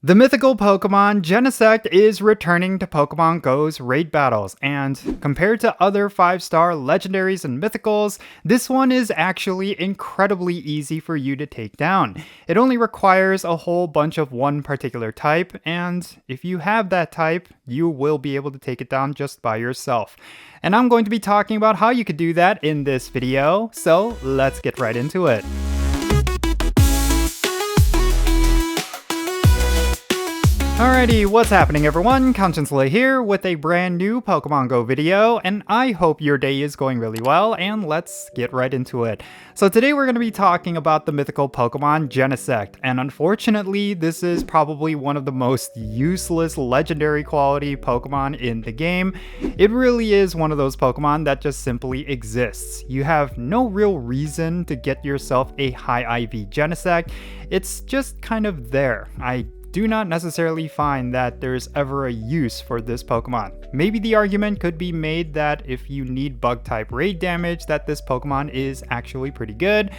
The mythical Pokemon Genesect is returning to Pokemon GO's raid battles, and compared to other 5-star legendaries and mythicals, this one is actually incredibly easy for you to take down. It only requires a whole bunch of one particular type, and if you have that type, you will be able to take it down just by yourself. And I'm going to be talking about how you could do that in this video, so let's get right into it. Alrighty, what's happening everyone? Jinsula here with a brand new Pokemon GO video, and I hope your day is going really well, and let's get right into it. So today we're going to be talking about the mythical Pokemon Genesect, and unfortunately this is probably one of the most useless legendary quality Pokemon in the game. It really is one of those Pokemon that just simply exists. You have no real reason to get yourself a high IV Genesect, it's just kind of there. I do not necessarily find that there's ever a use for this Pokemon. Maybe the argument could be made that if you need bug type raid damage that this Pokemon is actually pretty good,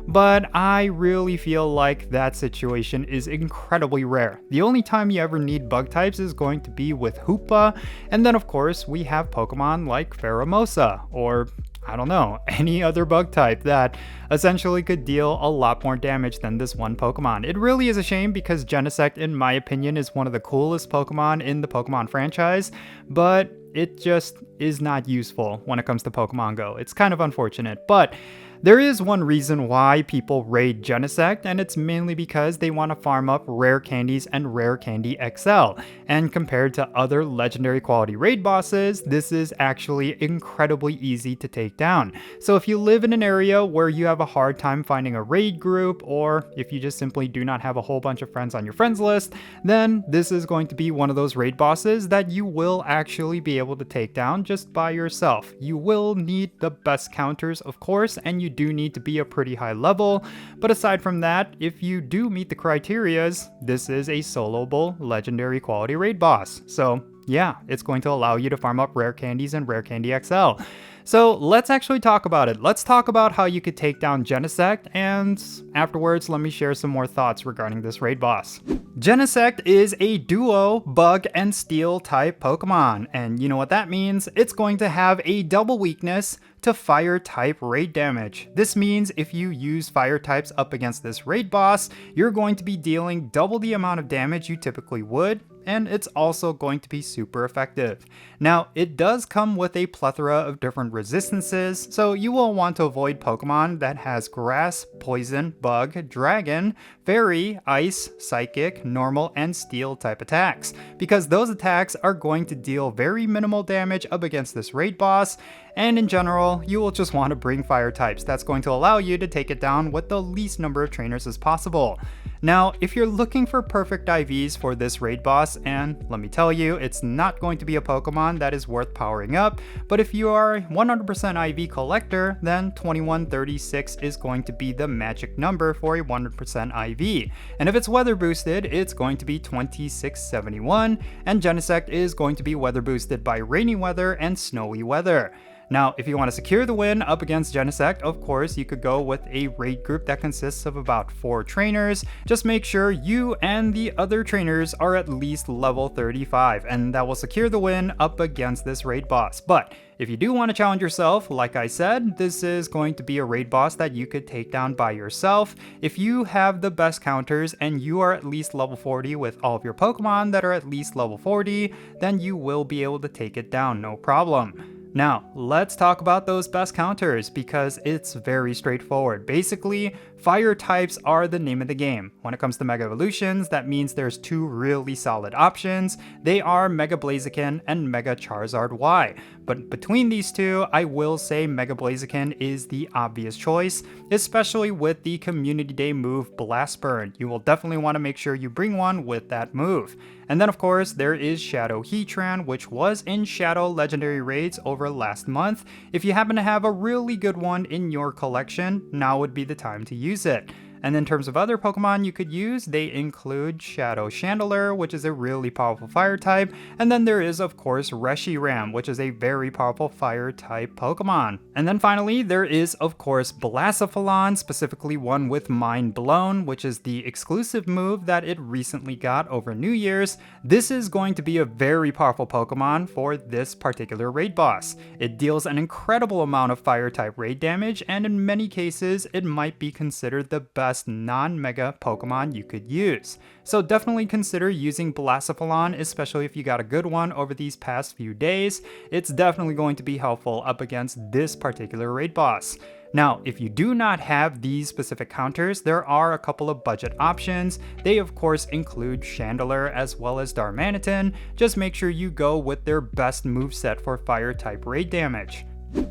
but I really feel like that situation is incredibly rare. The only time you ever need bug types is going to be with Hoopa, and then of course we have Pokemon like Pheromosa, or I don't know, any other bug type that essentially could deal a lot more damage than this one Pokemon. It really is a shame because Genesect, in my opinion, is one of the coolest Pokemon in the Pokemon franchise, but it just is not useful when it comes to Pokemon GO. It's kind of unfortunate, but there is one reason why people raid Genesect, and it's mainly because they want to farm up rare candies and rare candy XL. And compared to other legendary quality raid bosses, this is actually incredibly easy to take down. So if you live in an area where you have a hard time finding a raid group, or if you just simply do not have a whole bunch of friends on your friends list, then this is going to be one of those raid bosses that you will actually be able to take down just by yourself. You will need the best counters, of course, and you do need to be a pretty high level, but aside from that, if you do meet the criterias, this is a soloable legendary quality raid boss. So yeah, it's going to allow you to farm up rare candies and rare candy XL. So let's actually talk about it. Let's talk about how you could take down Genesect, and afterwards let me share some more thoughts regarding this raid boss. Genesect is a duo bug and steel type Pokemon, and you know what that means? It's going to have a double weakness to fire type raid damage. This means if you use fire types up against this raid boss, you're going to be dealing double the amount of damage you typically would, and it's also going to be super effective. Now, it does come with a plethora of different resistances, so you will want to avoid Pokemon that has grass, poison, bug, dragon, fairy, ice, psychic, normal, and steel type attacks, because those attacks are going to deal very minimal damage up against this raid boss, and in general, you will just want to bring fire types. That's going to allow you to take it down with the least number of trainers as possible. Now, if you're looking for perfect IVs for this raid boss, and let me tell you, it's not going to be a Pokemon that is worth powering up, but if you are a 100% IV collector, then 2136 is going to be the magic number for a 100% IV. And if it's weather boosted, it's going to be 2671, and Genesect is going to be weather boosted by rainy weather and snowy weather. Now, if you want to secure the win up against Genesect, of course, you could go with a raid group that consists of about 4 trainers. Just make sure you and the other trainers are at least level 35, and that will secure the win up against this raid boss. But if you do want to challenge yourself, like I said, this is going to be a raid boss that you could take down by yourself. If you have the best counters and you are at least level 40 with all of your Pokemon that are at least level 40, then you will be able to take it down, no problem. Now, let's talk about those best counters because it's very straightforward. Basically, fire types are the name of the game. When it comes to Mega Evolutions, that means there's 2 really solid options. They are Mega Blaziken and Mega Charizard Y. But between these two, I will say Mega Blaziken is the obvious choice, especially with the Community Day move Blast Burn. You will definitely want to make sure you bring one with that move. And then of course, there is Shadow Heatran, which was in Shadow Legendary Raids over last month. If you happen to have a really good one in your collection, now would be the time to use it. And in terms of other Pokemon you could use, they include Shadow Chandelure, which is a really powerful fire type, and then there is of course Reshiram, which is a very powerful fire type Pokemon. And then finally there is of course Blacephalon, specifically one with Mind Blown, which is the exclusive move that it recently got over New Year's. This is going to be a very powerful Pokemon for this particular raid boss. It deals an incredible amount of fire type raid damage, and in many cases it might be considered the best non-mega Pokemon you could use. So definitely consider using Blacephalon, especially if you got a good one over these past few days. It's definitely going to be helpful up against this particular raid boss. Now, if you do not have these specific counters, there are a couple of budget options. They of course include Chandelure as well as Darmanitan. Just make sure you go with their best moveset for fire type raid damage.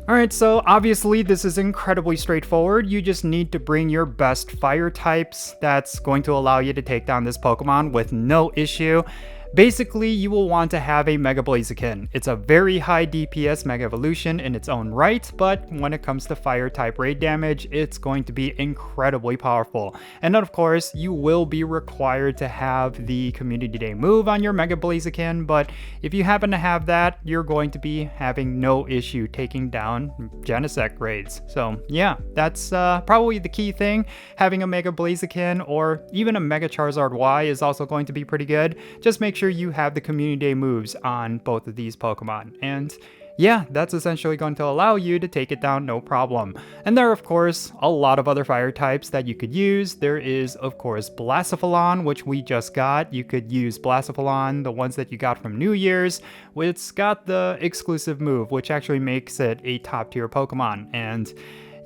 Alright, so obviously this is incredibly straightforward. You just need to bring your best fire types. That's going to allow you to take down this Pokemon with no issue. Basically, you will want to have a Mega Blaziken. It's a very high DPS Mega Evolution in its own right, but when it comes to fire type raid damage, it's going to be incredibly powerful. And then of course, you will be required to have the Community Day move on your Mega Blaziken, but if you happen to have that, you're going to be having no issue taking down Genesect raids. So yeah, that's probably the key thing. Having a Mega Blaziken or even a Mega Charizard Y is also going to be pretty good. Just make sure you have the Community Day moves on both of these Pokemon, and yeah, that's essentially going to allow you to take it down no problem. And there are of course a lot of other fire types that you could use. There is of course Blacephalon, which we just got. You could use Blacephalon, the ones that you got from New Year's. It's got the exclusive move, which actually makes it a top tier Pokemon. And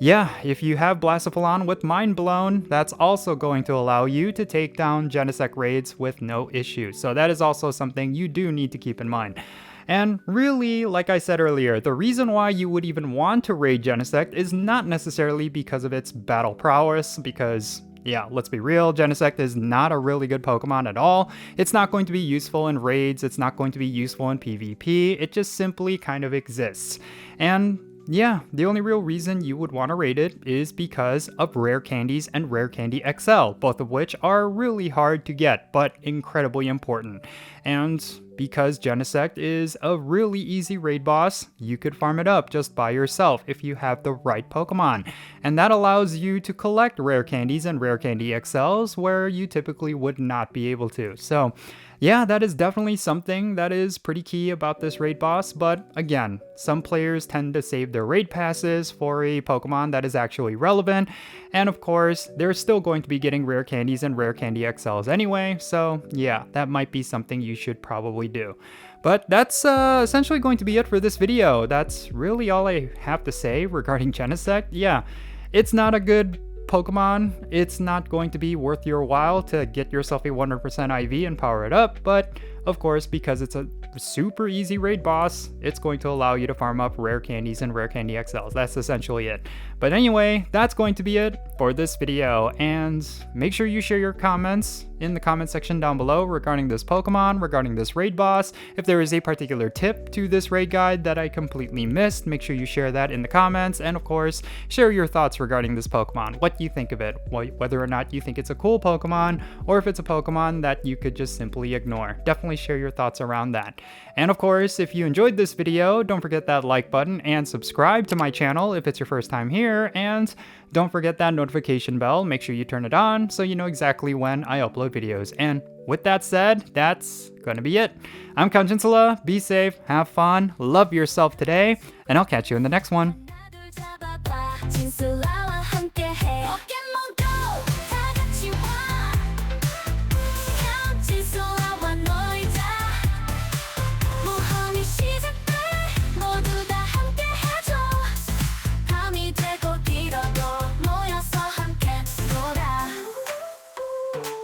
yeah, if you have Blacephalon with Mind Blown, that's also going to allow you to take down Genesect raids with no issue. So that is also something you do need to keep in mind. And really, like I said earlier, the reason why you would even want to raid Genesect is not necessarily because of its battle prowess, because yeah, let's be real, Genesect is not a really good Pokemon at all. It's not going to be useful in raids, it's not going to be useful in PvP, it just simply kind of exists. And yeah, the only real reason you would want to raid it is because of Rare Candies and Rare Candy XL, both of which are really hard to get, but incredibly important. And because Genesect is a really easy raid boss, you could farm it up just by yourself if you have the right Pokemon. And that allows you to collect Rare Candies and Rare Candy XLs where you typically would not be able to. So yeah, that is definitely something that is pretty key about this raid boss, but again, some players tend to save their raid passes for a Pokemon that is actually relevant, and of course, they're still going to be getting Rare Candies and Rare Candy XLs anyway, so yeah, that might be something you should probably do. But that's essentially going to be it for this video. That's really all I have to say regarding Genesect. Yeah, it's not a good Pokemon, it's not going to be worth your while to get yourself a 100% IV and power it up, but of course, because it's a super easy raid boss, it's going to allow you to farm up Rare Candies and Rare Candy XLs. That's essentially it. But anyway, that's going to be it for this video, and make sure you share your comments in the comment section down below regarding this Pokemon, regarding this raid boss. If there is a particular tip to this raid guide that I completely missed, make sure you share that in the comments, and of course, share your thoughts regarding this Pokemon. What do you think of it? Whether or not you think it's a cool Pokemon, or if it's a Pokemon that you could just simply ignore. Definitely share your thoughts around that. And of course, if you enjoyed this video, don't forget that like button and subscribe to my channel if it's your first time here, and don't forget that notification bell. Make sure you turn it on so you know exactly when I upload videos. And with that said, that's gonna be it. I'm Jinsula. Be safe, have fun, love yourself today, and I'll catch you in the next one.